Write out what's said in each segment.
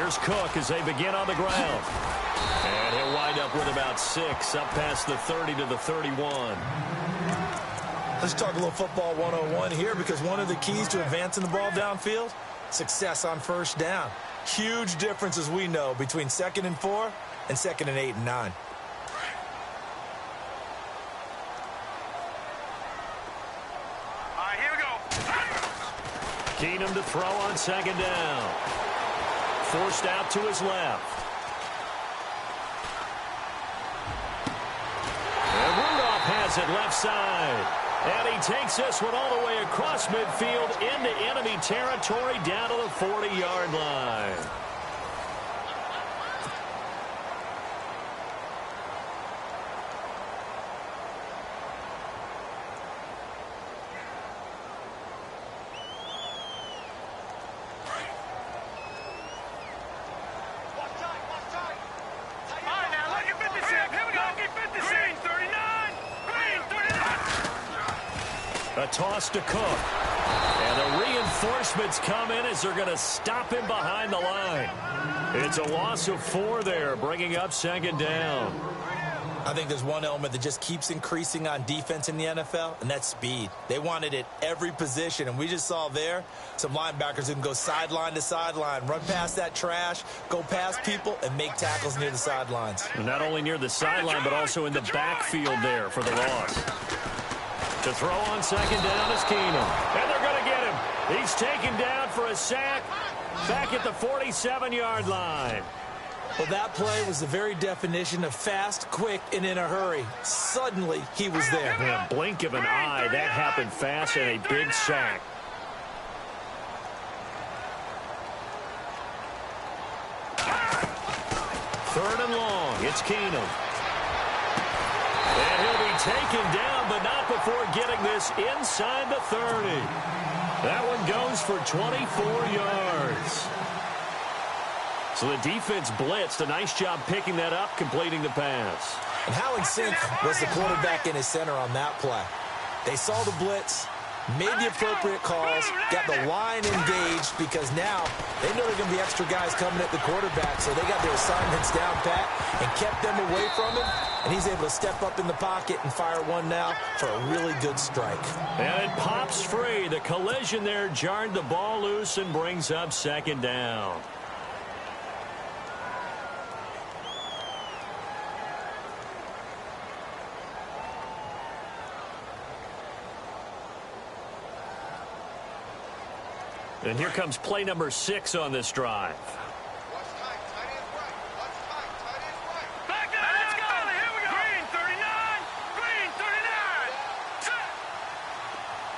Here's Cook as they begin on the ground. And he'll wind up with about 6, up past the 30 to the 31. Let's talk a little football 101 here, because one of the keys to advancing the ball downfield, success on first down. Huge difference, as we know, between 2nd and 4 and 2nd and 8 and 9. All right, here we go. Keenum to throw on 2nd down. Forced out to his left. And Rudolph has it left side. And he takes this one all the way across midfield into enemy territory down to the 40-yard line. A toss to Cook. And the reinforcements come in as they're going to stop him behind the line. It's a loss of 4 there, bringing up 2nd down. I think there's one element that just keeps increasing on defense in the NFL, and that's speed. They want it at every position, and we just saw there some linebackers who can go sideline to sideline, run past that trash, go past people, and make tackles near the sidelines. And not only near the sideline, but also in the backfield there for the loss. To throw on 2nd down is Keenum. And they're going to get him. He's taken down for a sack back at the 47-yard line. Well, that play was the very definition of fast, quick, and in a hurry. Suddenly, he was there. In a blink of an eye, that happened fast and a big sack. Third and long. It's Keenum. And he'll be taken down, but not before getting this inside the 30. That one goes for 24 yards. So the defense blitzed. A nice job picking that up, completing the pass. And how in sync was the quarterback in his center on that play? They saw the blitz, made the appropriate calls, got the line engaged, because now they know there are going to be extra guys coming at the quarterback, so they got their assignments down pat and kept them away from him, and he's able to step up in the pocket and fire one now for a really good strike. And it pops free. The collision there jarred the ball loose and brings up 2nd down. And here comes play number 6 on this drive. Back there, let's go. Here we go. Green 39. Green 39. Set.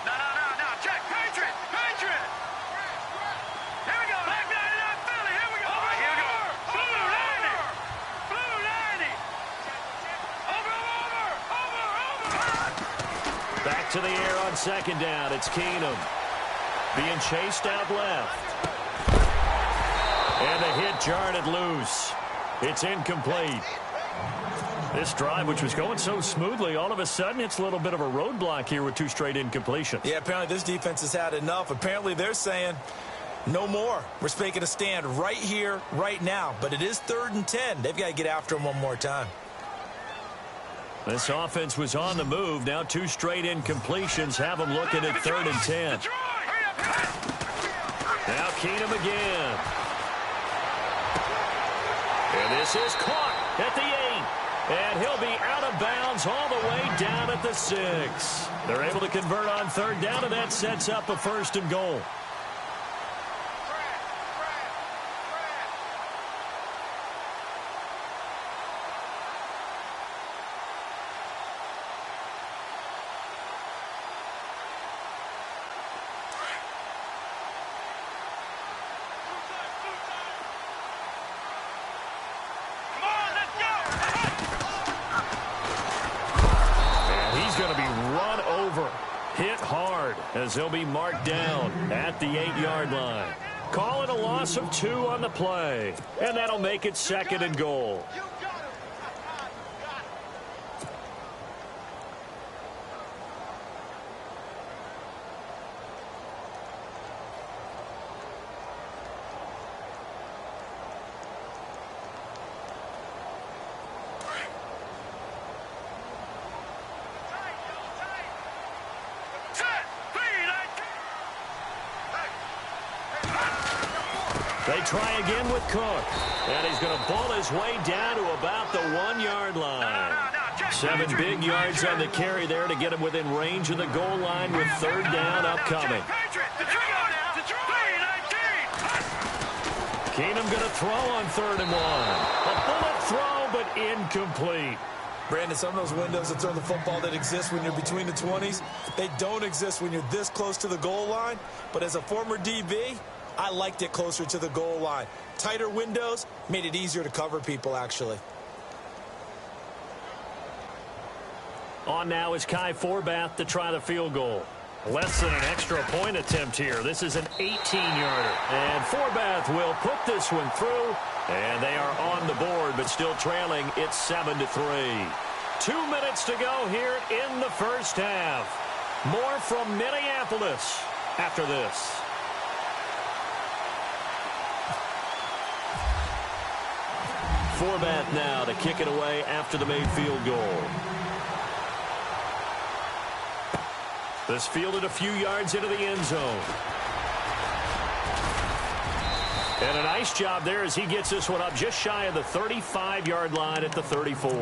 No. Check. Patriot. Here we go. Back 99 Philly. Here we go. All right, here we go. Blue 90. Over. Back to the air on 2nd down. It's Keenum. Being chased out left. And the hit jarred it loose. It's incomplete. This drive, which was going so smoothly, all of a sudden it's a little bit of a roadblock here with 2 straight incompletions. Yeah, apparently this defense has had enough. Apparently they're saying no more. We're making a stand right here, right now. But it is 3rd and 10. They've got to get after him one more time. This offense was on the move. Now 2 straight incompletions have them looking at 3rd and 10. Now Keenum again. And this is caught at the 8. And he'll be out of bounds all the way down at the 6. They're able to convert on 3rd down, and that sets up a 1st and goal. Hit hard as he'll be marked down at the 8-yard line. Call it a loss of 2 on the play, and that'll make it 2nd and goal. They try again with Cook. And he's going to ball his way down to about the 1-yard line. 7 big yards on the carry there to get him within range of the goal line with 3rd down upcoming. Keenum going to throw on 3rd and 1. A bullet throw, but incomplete. Brandon, some of those windows to throw the football that exist when you're between the 20s, they don't exist when you're this close to the goal line. But as a former DB, I liked it closer to the goal line. Tighter windows made it easier to cover people, actually. On now is Kai Forbath to try the field goal. Less than an extra point attempt here. This is an 18-yarder. And Forbath will put this one through. And they are on the board, but still trailing. It's 7-3. 2 minutes to go here in the first half. More from Minneapolis after this. Forbath now to kick it away after the made field goal. This fielded a few yards into the end zone. And a nice job there as he gets this one up just shy of the 35-yard line at the 34.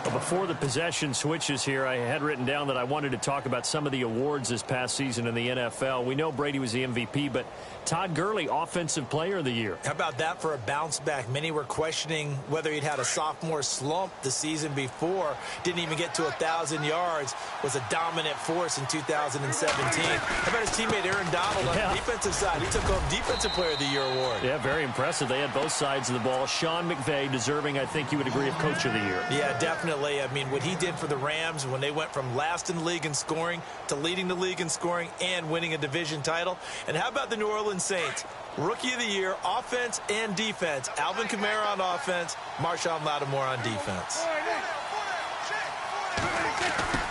Before the possession switches here, I had written down that I wanted to talk about some of the awards this past season in the NFL. We know Brady was the MVP, but Todd Gurley, Offensive Player of the Year. How about that for a bounce back? Many were questioning whether he'd had a sophomore slump the season before. Didn't even get to 1,000 yards. Was a dominant force in 2017. How about his teammate Aaron Donald on the defensive side? He took home Defensive Player of the Year award. Yeah, very impressive. They had both sides of the ball. Sean McVay deserving, I think you would agree, of Coach of the Year. Yeah, definitely. I mean, what he did for the Rams when they went from last in the league in scoring to leading the league in scoring and winning a division title. And how about the New Orleans Saints? Rookie of the Year, offense and defense. Alvin Kamara on offense, Marshawn Lattimore on defense.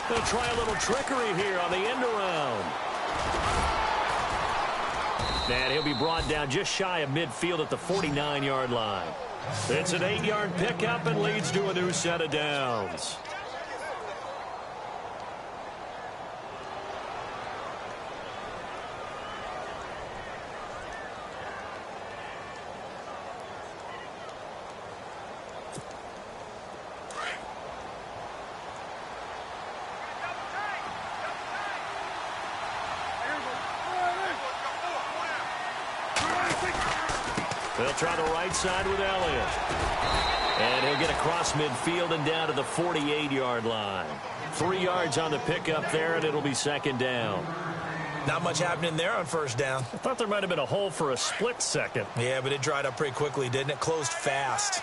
They'll try a little trickery here on the end around. And he'll be brought down just shy of midfield at the 49-yard line. It's an 8-yard pickup and leads to a new set of downs. They'll try the right side with Elliott. And he'll get across midfield and down to the 48-yard line. 3 yards on the pickup there, and it'll be 2nd down. Not much happening there on 1st down. I thought there might have been a hole for a split second. Yeah, but it dried up pretty quickly, didn't it? Closed fast.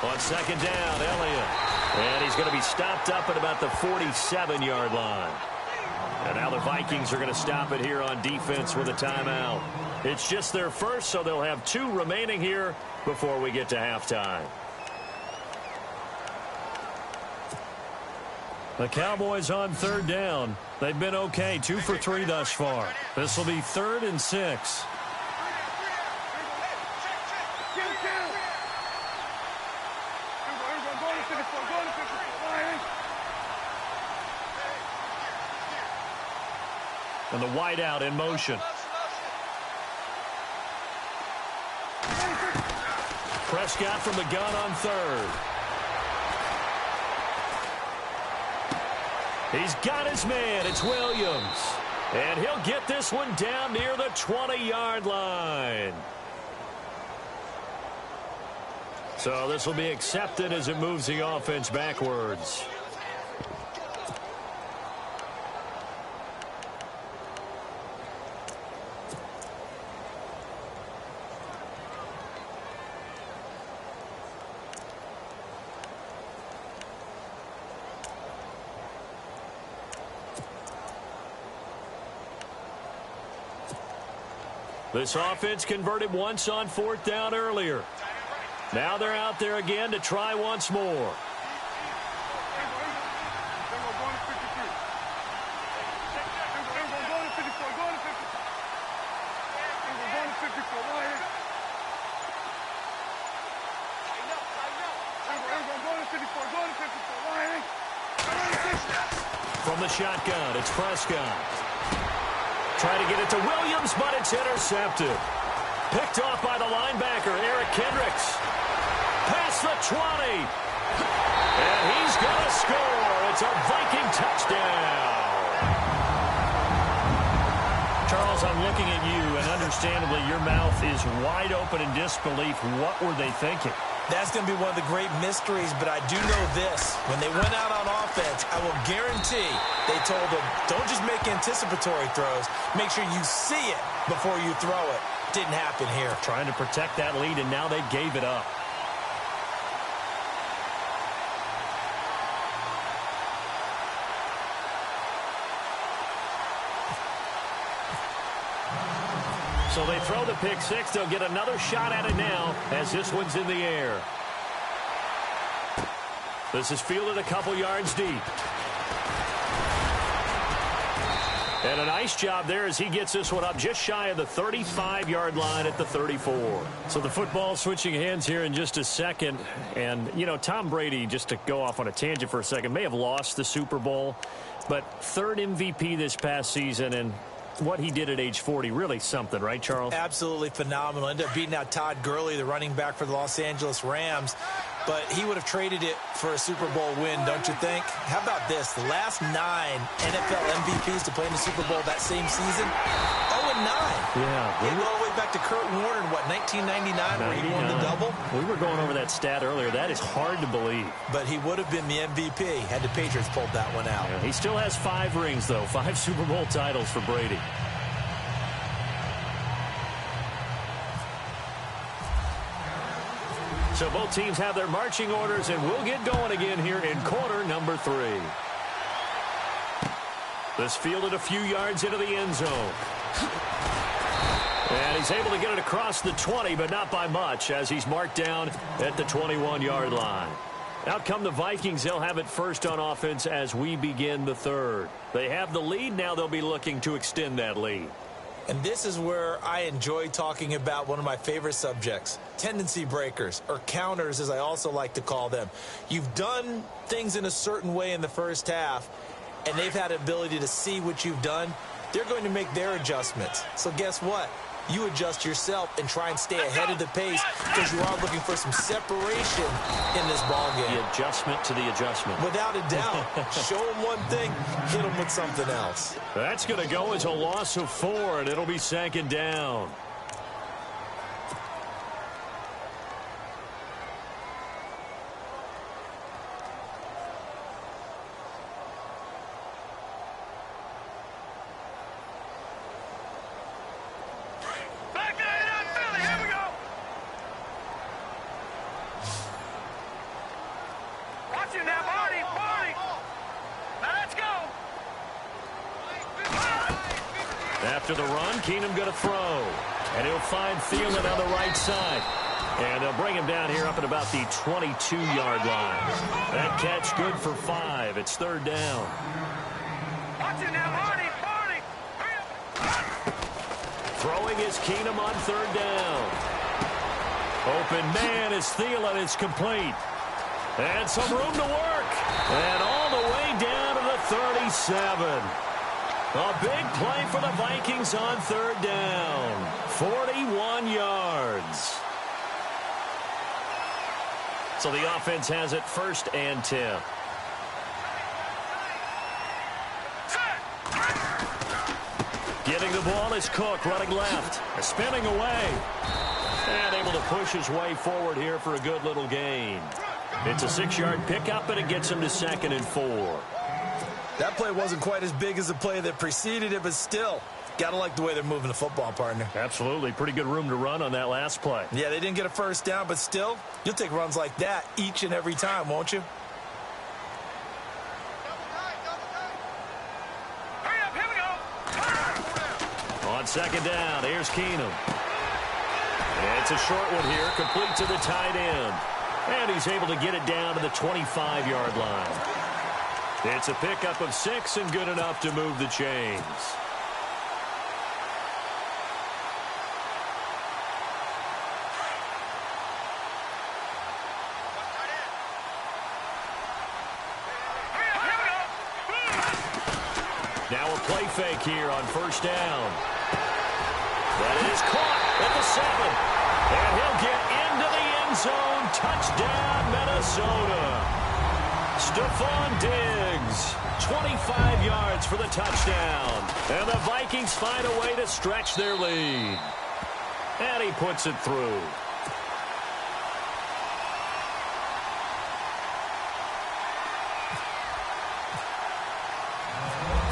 On 2nd down, Elliott. And he's going to be stopped up at about the 47-yard line. And now the Vikings are going to stop it here on defense with a timeout. It's just their first, so they'll have 2 remaining here before we get to halftime. The Cowboys on 3rd down. They've been okay, 2 for 3 thus far. This will be 3rd and 6. And the wideout in motion. Prescott from the gun on 3rd. He's got his man. It's Williams. And he'll get this one down near the 20-yard line. So this will be accepted as it moves the offense backwards. This offense converted once on 4th down earlier. Now they're out there again to try once more. the shotgun. It's Prescott. Try to get it to Williams, but it's intercepted. Picked off by the linebacker, Eric Kendricks. Past the 20. And he's going to score. It's a Viking touchdown. Charles, I'm looking at you, and understandably, your mouth is wide open in disbelief. What were they thinking? That's going to be one of the great mysteries, but I do know this. When they went out on offense, I will guarantee they told them, don't just make anticipatory throws. Make sure you see it before you throw it. Didn't happen here. Trying to protect that lead, and now they gave it up. So they throw the pick six. They'll get another shot at it now as this one's in the air. This is fielded a couple yards deep. And a nice job there as he gets this one up just shy of the 35-yard line at the 34. So the football switching hands here in just a second. And, you know, Tom Brady, just to go off on a tangent for a second, may have lost the Super Bowl, but third MVP this past season, and what he did at age 40, really something, right, Charles? Absolutely phenomenal. Ended up beating out Todd Gurley, the running back for the Los Angeles Rams. But he would have traded it for a Super Bowl win, don't you think? How about this? The last 9 NFL MVPs to play in the Super Bowl that same season, 0-9. Yeah. He went all the way back to Kurt Warner in, what, 1999, where he won the double? We were going over that stat earlier. That is hard to believe. But he would have been the MVP had the Patriots pulled that one out. Yeah, he still has 5 rings, though. 5 Super Bowl titles for Brady. So both teams have their marching orders, and we'll get going again here in quarter number 3. This fielded a few yards into the end zone. And he's able to get it across the 20, but not by much, as he's marked down at the 21-yard line. Out come the Vikings. They'll have it first on offense as we begin the third. They have the lead. Now they'll be looking to extend that lead. And this is where I enjoy talking about one of my favorite subjects, tendency breakers, or counters as I also like to call them. You've done things in a certain way in the first half, and they've had the ability to see what you've done. They're going to make their adjustments. So guess what? You adjust yourself and try and stay ahead of the pace because you are looking for some separation in this ballgame. The adjustment to the adjustment. Without a doubt. Show them one thing, hit them with something else. That's going to go as a loss of 4, and it'll be second down. After the run, Keenum going to throw. And he'll find Thielen on the right side. And they'll bring him down here up at about the 22-yard line. That catch good for 5. It's third down. Throwing is Keenum on third down. Open man is Thielen. It's complete. And some room to work. And all the way down to the 37. A big play for the Vikings on third down. 41 yards. So the offense has it first and 10. Getting the ball is Cook running left. Spinning away. And able to push his way forward here for a good little gain. It's a 6-yard pickup, and it gets him to 2nd and 4. That play wasn't quite as big as the play that preceded it, but still, gotta like the way they're moving the football, partner. Absolutely. Pretty good room to run on that last play. Yeah, they didn't get a first down, but still, you'll take runs like that each and every time, won't you? Hurry up, here we go. On second down, here's Keenum. It's a short one here, complete to the tight end. And he's able to get it down to the 25-yard line. It's a pickup of 6 and good enough to move the chains. play fake here on first down. That is caught at the 7. And he'll get into the end zone. Touchdown, Minnesota. Stephon Diggs, 25 yards for the touchdown. And the Vikings find a way to stretch their lead. And he puts it through.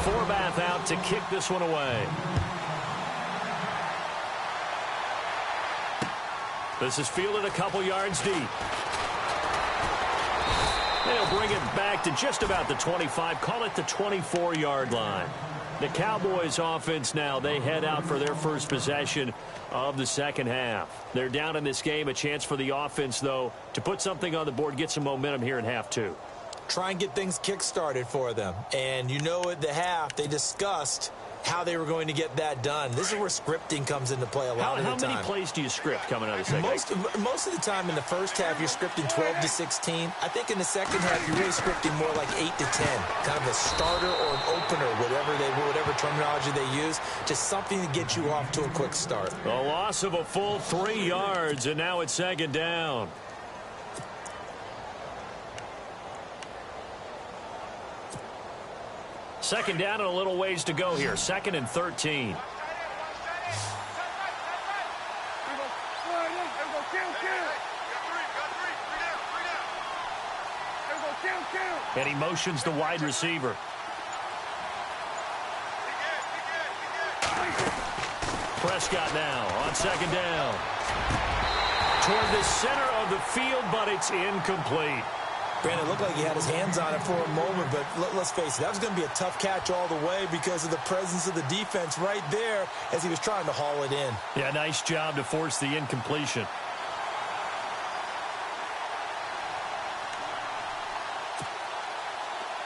Forbath out to kick this one away. This is fielded a couple yards deep. They'll bring it back to just about the 25, call it the 24-yard line. The Cowboys offense now, they head out for their first possession of the second half. They're down in this game, a chance for the offense, though, to put something on the board, get some momentum here in half two. Try and get things kick-started for them. And you know at the half, they discussed how they were going to get that done. This is where scripting comes into play a lot of the time. How many plays do you script coming out of the second half? Most of the time in the first half, you're scripting 12 to 16. I think in the second half, you're really scripting more like 8 to 10. Kind of a starter or an opener, whatever terminology they use. Just something to get you off to a quick start. A loss of a full 3 yards, and now it's second down. Second down and a little ways to go here. 2nd and 13. And he motions the wide receiver. Prescott now on second down. Toward the center of the field, but it's incomplete. Brandon, it looked like he had his hands on it for a moment, but let's face it, that was going to be a tough catch all the way because of the presence of the defense right there as he was trying to haul it in. Yeah, nice job to force the incompletion.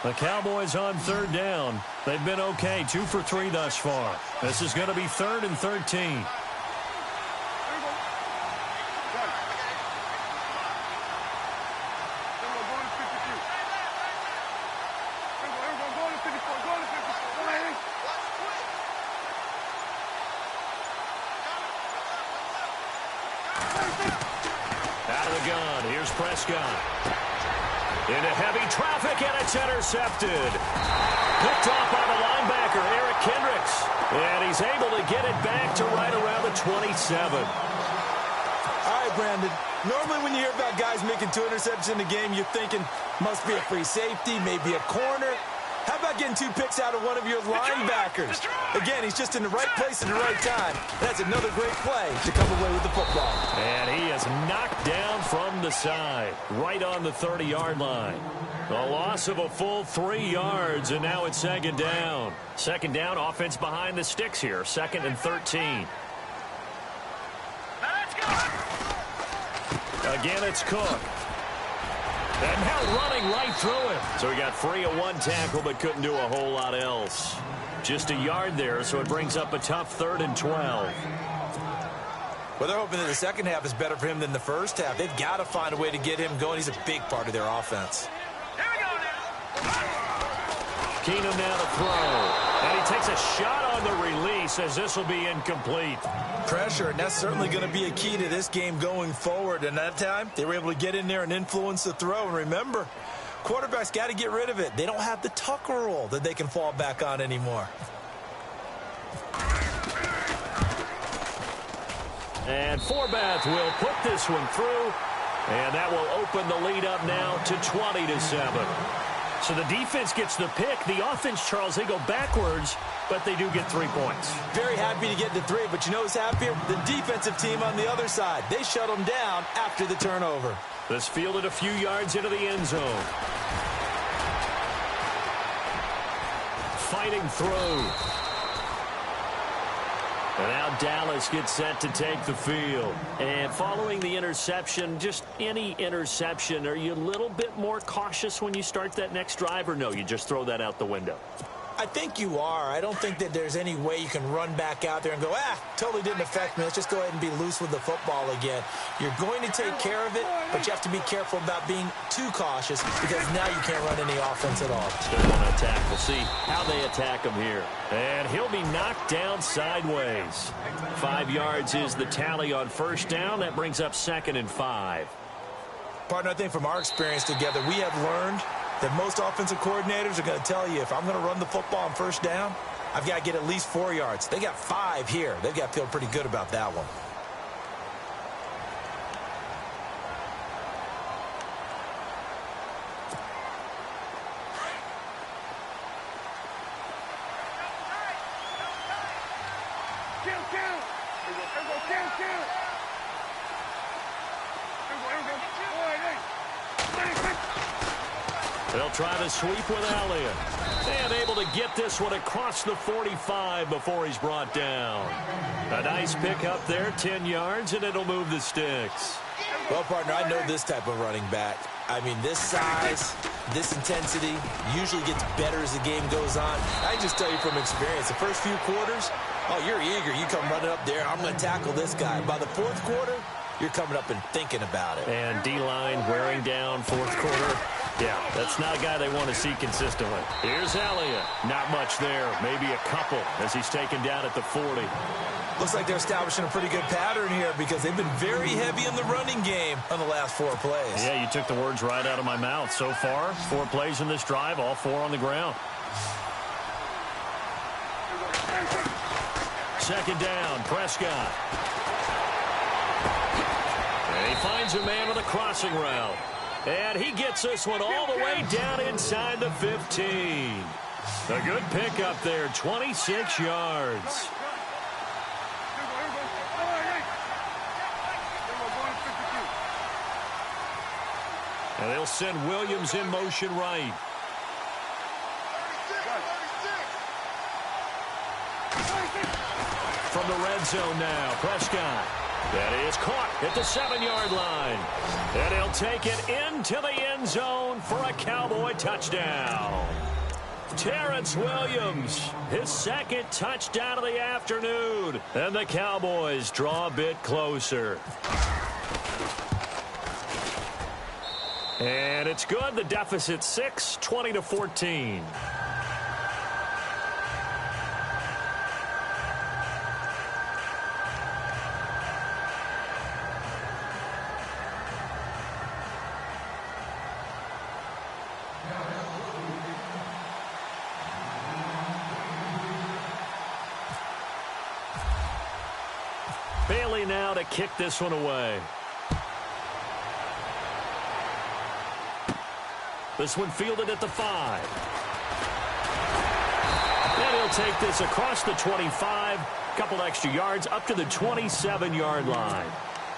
The Cowboys on third down. They've been okay, 2 for 3 thus far. This is going to be 3rd and 13. Out of the gun, here's Prescott. Into heavy traffic, and it's intercepted. Picked off by the linebacker, Eric Kendricks. And he's able to get it back to right around the 27. All right, Brandon. Normally when you hear about guys making 2 interceptions in the game, you're thinking must be a free safety, maybe a corner. How about getting 2 picks out of one of your linebackers? Again, he's just in the right place at the right time. That's another great play to come away with the football. And he is knocked down from the side, right on the 30-yard line. A loss of a full 3 yards, and now it's second down. Second down, offense behind the sticks here, 2nd and 13. Again, it's Cook. And now running right through him. So he got free of 1 tackle, but couldn't do a whole lot else. Just a yard there, so it brings up a tough 3rd and 12. Well, they're hoping that the second half is better for him than the first half. They've got to find a way to get him going. He's a big part of their offense. Here we go now. Keenum now to throw. And he takes a shot on the release as this will be incomplete. Pressure, and that's certainly going to be a key to this game going forward. And that time, they were able to get in there and influence the throw. And remember, quarterbacks got to get rid of it. They don't have the Tucker rule that they can fall back on anymore. And Forbath will put this one through. And that will open the lead up now to 20-7. So the defense gets the pick. The offense, Charles, they go backwards, but they do get 3 points. Very happy to get the 3, but you know who's happier? The defensive team on the other side. They shut them down after the turnover. This fielded a few yards into the end zone. Fighting through. And now Dallas gets set to take the field. And following the interception, just any interception, are you a little bit more cautious when you start that next drive, or no, you just throw that out the window? I think you are. I don't think that there's any way you can run back out there and go, totally didn't affect me. Let's just go ahead and be loose with the football again. You're going to take care of it, but you have to be careful about being too cautious because now you can't run any offense at all. Still want to attack. We'll see how they attack him here. And he'll be knocked down sideways. 5 yards is the tally on first down. That brings up 2nd and 5. Partner, I think from our experience together, we have learned that most offensive coordinators are going to tell you, if I'm going to run the football on first down, I've got to get at least 4 yards. They got 5 here. They've got to feel pretty good about that one. They'll try to sweep with Elliott. And able to get this one across the 45 before he's brought down. A nice pick up there, 10 yards, and it'll move the sticks. Well, partner, I know this type of running back. I mean, this size, this intensity usually gets better as the game goes on. I can just tell you from experience, the first few quarters, you're eager. You come running up there, I'm going to tackle this guy. By the fourth quarter, you're coming up and thinking about it. And D-line wearing down fourth quarter. Yeah, that's not a guy they want to see consistently. Here's Elliott. Not much there. Maybe a couple as he's taken down at the 40. Looks like they're establishing a pretty good pattern here because they've been very heavy in the running game on the last 4 plays. Yeah, you took the words right out of my mouth. So far, 4 plays in this drive, all 4 on the ground. 2nd down, Prescott. And he finds a man with a crossing route. And he gets this one all the way down inside the 15. A good pickup there, 26 yards. And they'll send Williams in motion right. From the red zone now, Prescott. That is caught at the 7-yard line. And he'll take it into the end zone for a Cowboy touchdown. Terrence Williams, his 2nd touchdown of the afternoon. And the Cowboys draw a bit closer. And it's good. The deficit 6, 20-14. Bailey now to kick this one away. This one fielded at the 5. And he'll take this across the 25. Couple extra yards up to the 27-yard line.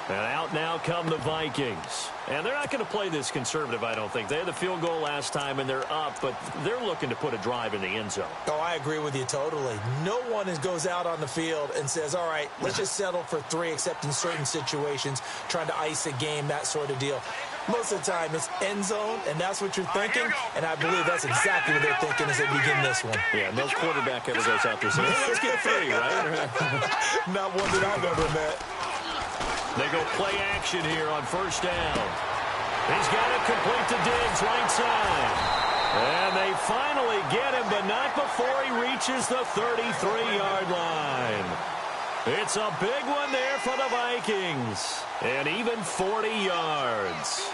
And out now come the Vikings. And they're not going to play this conservative, I don't think. They had the field goal last time, and they're up, but they're looking to put a drive in the end zone. Oh, I agree with you totally. No one goes out on the field and says, all right, let's just settle for 3, except in certain situations, trying to ice a game, that sort of deal. Most of the time, it's end zone, and that's what you're thinking, and I believe that's exactly what they're thinking as they begin this one. Yeah, no quarterback ever goes out there saying, hey, let's get 3, right? Not one that I've ever met. They go play action here on first down. He's got it complete to Diggs, right side. And they finally get him, but not before he reaches the 33-yard line. It's a big one there for the Vikings. And even 40 yards.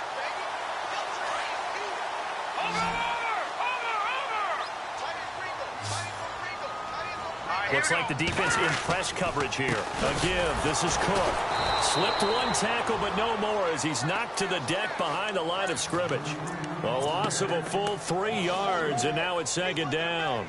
Looks like the defense in press coverage here. A give. This is Cook. Slipped one tackle, but no more as he's knocked to the deck behind the line of scrimmage. A loss of a full 3 yards, and now it's 2nd down.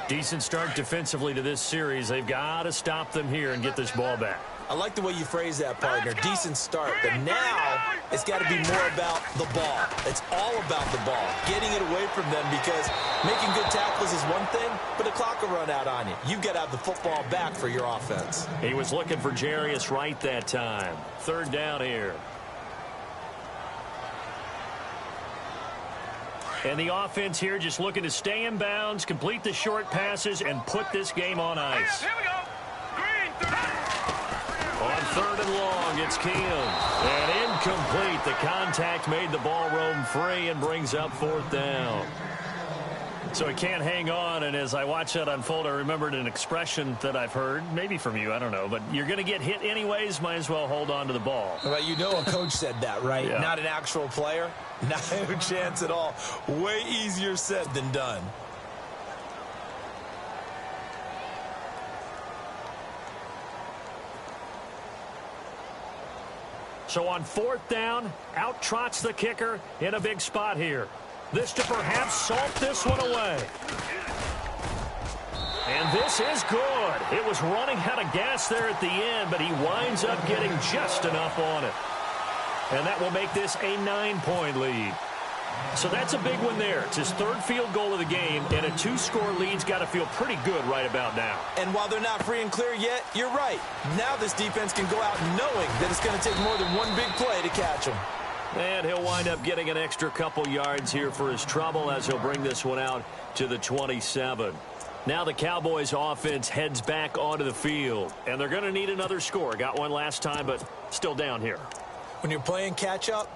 Decent start defensively to this series. They've got to stop them here and get this ball back. I like the way you phrase that, partner. Decent start. But now it's got to be more about the ball. It's all about the ball. Getting it away from them because making good tackles is one thing, but the clock will run out on you. You've got to have the football back for your offense. He was looking for Jarius Wright that time. 3rd down here. And the offense here just looking to stay in bounds, complete the short passes, and put this game on ice. Here we go. Green, 30. On 3rd and long, it's Keenum. And incomplete. The contact made the ball roam free and brings up 4th down. So he can't hang on, and as I watch that unfold, I remembered an expression that I've heard, maybe from you, I don't know, but you're going to get hit anyways, might as well hold on to the ball. Well, you know a coach said that, right? Yeah. Not an actual player. Not a chance at all. Way easier said than done. So on 4th down, out trots the kicker in a big spot here. This to perhaps salt this one away. And this is good. It was running out of gas there at the end, but he winds up getting just enough on it. And that will make this a 9-point lead. So that's a big one there. It's his 3rd field goal of the game, and a 2-score lead's got to feel pretty good right about now. And while they're not free and clear yet, you're right. Now this defense can go out knowing that it's going to take more than one big play to catch them. And he'll wind up getting an extra couple yards here for his trouble as he'll bring this one out to the 27. Now the Cowboys offense heads back onto the field, and they're going to need another score. Got one last time, but still down here. When you're playing catch-up,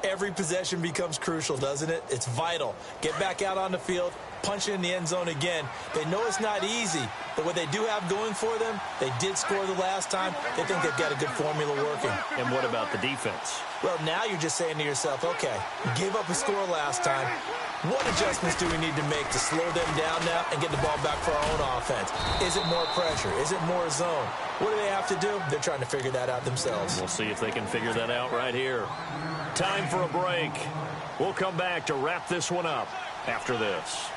every possession becomes crucial, doesn't it? It's vital. Get back out on the field, punch it in the end zone again. They know it's not easy, but what they do have going for them, they did score the last time. They think they've got a good formula working. And what about the defense? Well, now you're just saying to yourself, okay, we gave up a score last time. What adjustments do we need to make to slow them down now and get the ball back for our own offense? Is it more pressure? Is it more zone? What do they have to do? They're trying to figure that out themselves. We'll see if they can figure that out right here. Time for a break. We'll come back to wrap this one up after this.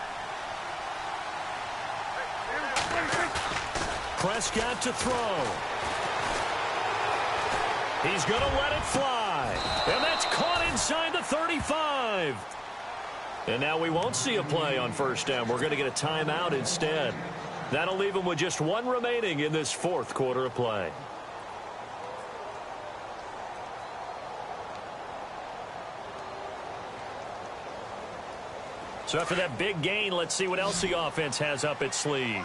Prescott to throw. He's going to let it fly. And that's caught inside the 35. And now we won't see a play on 1st down. We're going to get a timeout instead. That'll leave him with just one remaining in this 4th quarter of play. So after that big gain, let's see what else the offense has up its sleeve.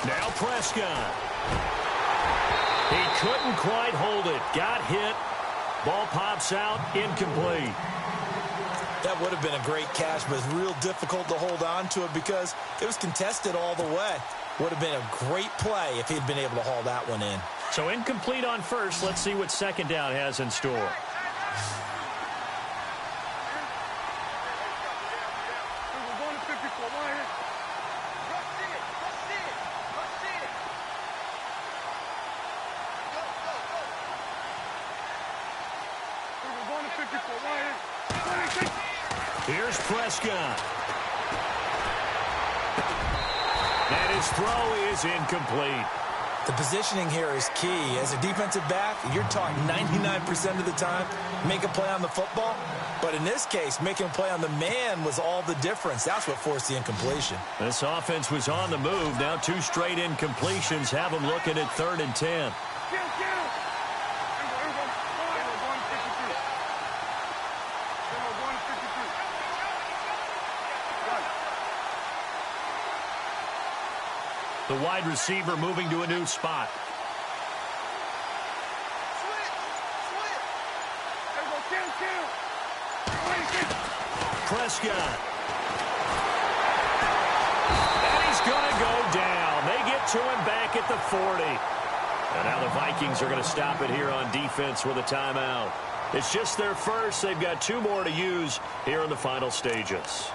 Now Prescott. He couldn't quite hold it. Got hit. Ball pops out. Incomplete. That would have been a great catch, but it's real difficult to hold on to it because it was contested all the way. Would have been a great play if he'd been able to haul that one in. So incomplete on 1st. Let's see what 2nd down has in store. Here's Prescott. And his throw is incomplete. The positioning here is key. As a defensive back, you're taught 99% of the time, make a play on the football. But in this case, making a play on the man was all the difference. That's what forced the incompletion. This offense was on the move. Now 2 straight incompletions have them looking at 3rd and 10. The wide receiver moving to a new spot. Prescott. And he's going to go down. They get to him back at the 40. And now the Vikings are going to stop it here on defense with a timeout. It's just their first. They've got 2 more to use here in the final stages.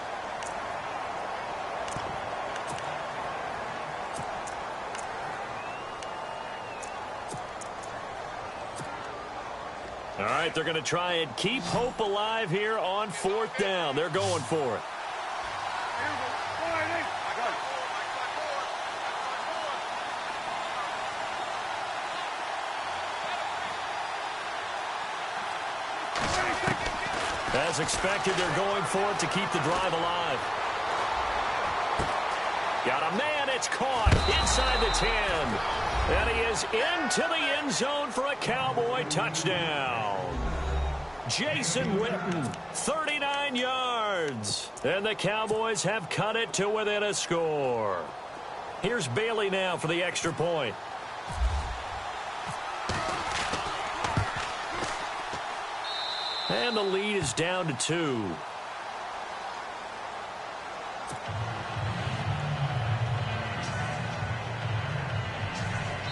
All right, they're going to try and keep hope alive here on 4th down. They're going for it. As expected, they're going for it to keep the drive alive. Got a man, it's caught inside the 10. And he is into the end zone for a Cowboy touchdown. Jason Witten, 39 yards. And the Cowboys have cut it to within a score. Here's Bailey now for the extra point. And the lead is down to 2.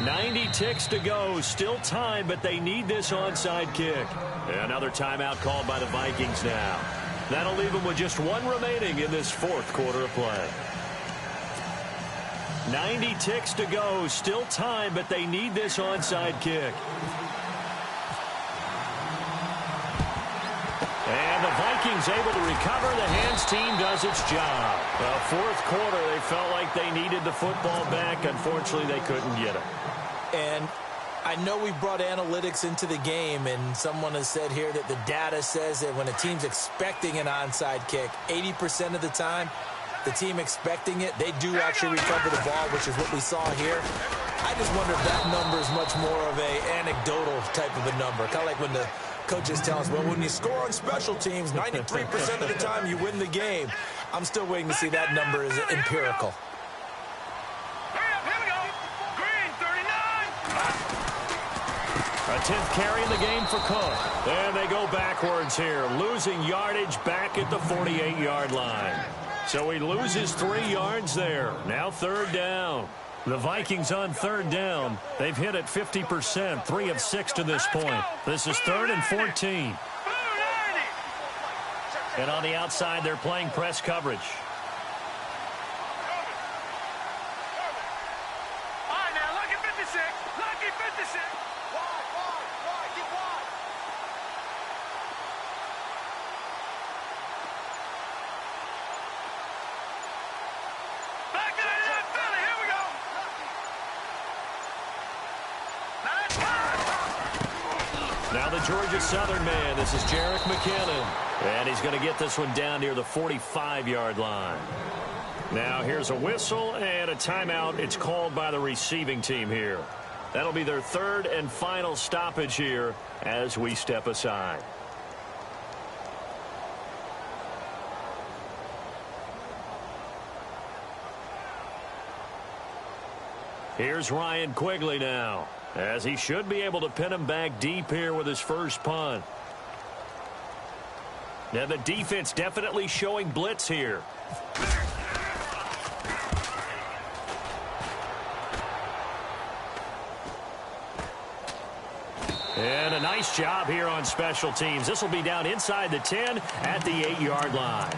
.90 ticks to go. Still time, but they need this onside kick. Another timeout called by the Vikings now. That'll leave them with just 1 remaining in this 4th quarter of play. 90 ticks to go. Still time, but they need this onside kick. And the Vikings able to recover. The hands team does its job. Well, 4th quarter, they felt like they needed the football back. Unfortunately, they couldn't get it. And I know we brought analytics into the game, and someone has said here that the data says that when a team's expecting an onside kick, 80% of the time, the team expecting it, they do actually recover the ball, which is what we saw here. I just wonder if that number is much more of a anecdotal type of a number. Kind of like when the coaches tell us, well, when you score on special teams, 93% of the time you win the game. I'm still waiting to see that number is empirical. A 10th carry in the game for Cook. And they go backwards here, losing yardage back at the 48-yard line. So he loses 3 yards there. Now 3rd down. The Vikings on 3rd down. They've hit it 50%, 3 of 6 to this point. This is 3rd and 14. And on the outside, they're playing press coverage. All right, now, lucky 56. Lucky 56. Wide, get wide. Back to the left, Philly. Here we go. Now the Georgia Southern man. This is Jerick McKinnon. And he's going to get this one down near the 45-yard line. Now here's a whistle and a timeout. It's called by the receiving team here. That'll be their 3rd and final stoppage here as we step aside. Here's Ryan Quigley now, as he should be able to pin him back deep here with his first punt. Now the defense definitely showing blitz here. And a nice job here on special teams. This will be down inside the 10 at the 8-yard line.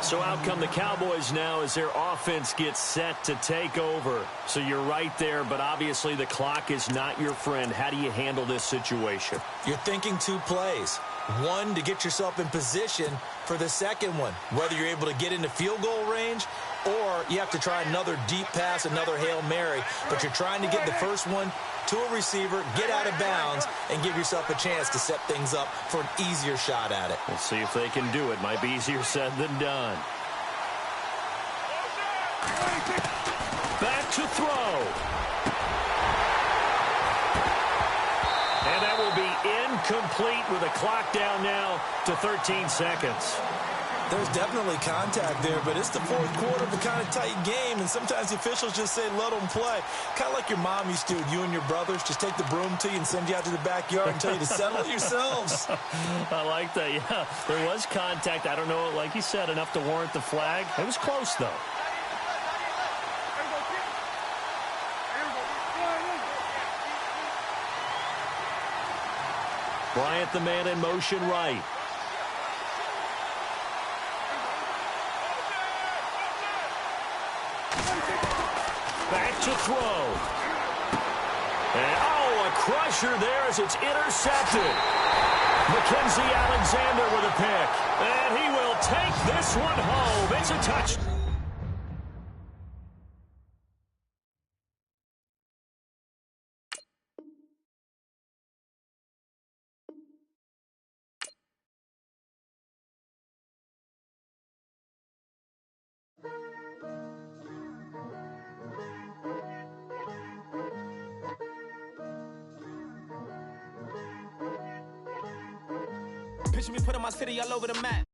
So out come the Cowboys now as their offense gets set to take over. So you're right there, but obviously the clock is not your friend. How do you handle this situation? You're thinking 2 plays. 1 to get yourself in position for the second one, whether you're able to get into field goal range or you have to try another deep pass, another Hail Mary. But you're trying to get the first one to a receiver, get out of bounds, and give yourself a chance to set things up for an easier shot at it. We'll see if they can do it. Might be easier said than done. Back to throw. And that will be incomplete with a clock down now to 13 seconds. There's definitely contact there, but it's the 4th quarter of a kind of tight game, and sometimes the officials just say, let them play. Kind of like your mom used to, you and your brothers, just take the broom to you and send you out to the backyard and tell you to settle it yourselves. I like that, yeah. There was contact. I don't know, like you said, enough to warrant the flag. It was close, though. Bryant, the man in motion right. Back to throw. And, a crusher there as it's intercepted. Mackenzie Alexander with a pick. And he will take this one home. It's a touchdown. Picture me putting my city all over the map.